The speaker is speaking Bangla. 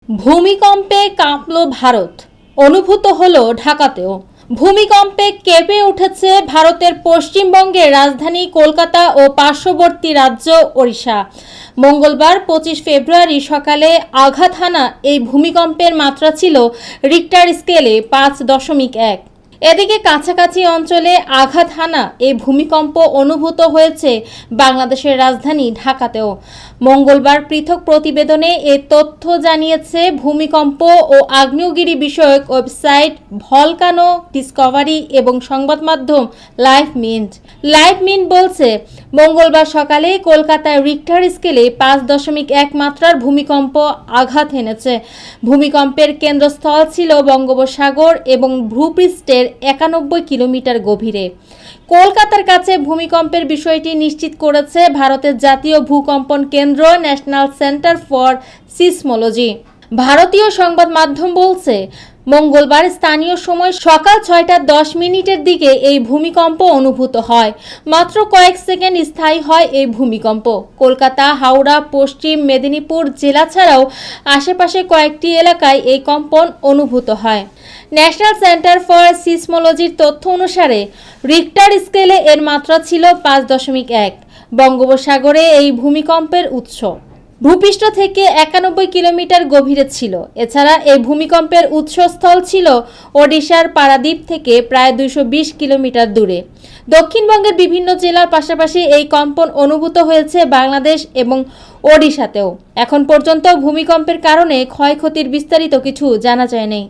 ভূমিকম্পে কাঁপল ভারত, অনুভূত হলো ঢাকাতেও। ভূমিকম্পে কেঁপে উঠেছে ভারতের পশ্চিমবঙ্গের রাজধানী কলকাতা ও পার্শ্ববর্তী রাজ্য ওড়িশা। মঙ্গলবার 25 ফেব্রুয়ারি সকালে আঘাত হানা এই ভূমিকম্পের মাত্রা ছিল রিক্টার স্কেলে 5.1। এদিকে কাছাকাছি অঞ্চলে আঘাত হানা এই ভূমিকম্প অনুভূত হয়েছে বাংলাদেশের রাজধানী ঢাকাতেও। মঙ্গলবার পৃথক প্রতিবেদনে এ তথ্য জানিয়েছে ভূমিকম্প ও আগ্নেয়গিরি বিষয়ক ওয়েবসাইট ভলকানো ডিসকভারি এবং সংবাদ মাধ্যম লাইভ মিন্ট বলছে, মঙ্গলবার সকালে কলকাতায় রিক্টার স্কেলে 5.1 মাত্রার ভূমিকম্প আঘাত এনেছে। ভূমিকম্পের কেন্দ্রস্থল ছিল বঙ্গোপসাগর এবং ভূপৃষ্ঠের 91 কিলোমিটার গভীরে। কলকাতার কাছে ভূমিকম্পের বিষয়টি নিশ্চিত করেছে ভারতের জাতীয় ভূকম্পন কেন্দ্র ন্যাশনাল সেন্টার ফর সিসমোলজি। ভারতীয় সংবাদ মাধ্যম বলছে, মঙ্গলবার স্থানীয় সময় সকাল 6:10 দিকে এই ভূমিকম্প অনুভূত হয়। মাত্র কয়েক সেকেন্ড স্থায়ী হয় এই ভূমিকম্প। কলকাতা, হাওড়া, পশ্চিম মেদিনীপুর জেলা ছাড়াও আশেপাশে কয়েকটি এলাকায় এই কম্পন অনুভূত হয়। ন্যাশনাল সেন্টার ফর সিসমোলজির তথ্য অনুসারে রিক্টার স্কেলে এর মাত্রা ছিল 5.1। বঙ্গোপসাগরে এই ভূমিকম্পের উৎস ভূপৃষ্ঠ থেকে 91 কিলোমিটার গভীরে ছিল। এছাড়া এই ভূমিকম্পের উৎসস্থল ছিল ওড়িশার পারাদ্বীপ থেকে প্রায় 220 কিলোমিটার দূরে। দক্ষিণবঙ্গের বিভিন্ন জেলার পাশাপাশি এই কম্পন অনুভূত হয়েছে বাংলাদেশ এবং ওড়িশাতেও। এখন পর্যন্ত ভূমিকম্পের কারণে ক্ষয়ক্ষতির বিস্তারিত কিছু জানা যায়নি।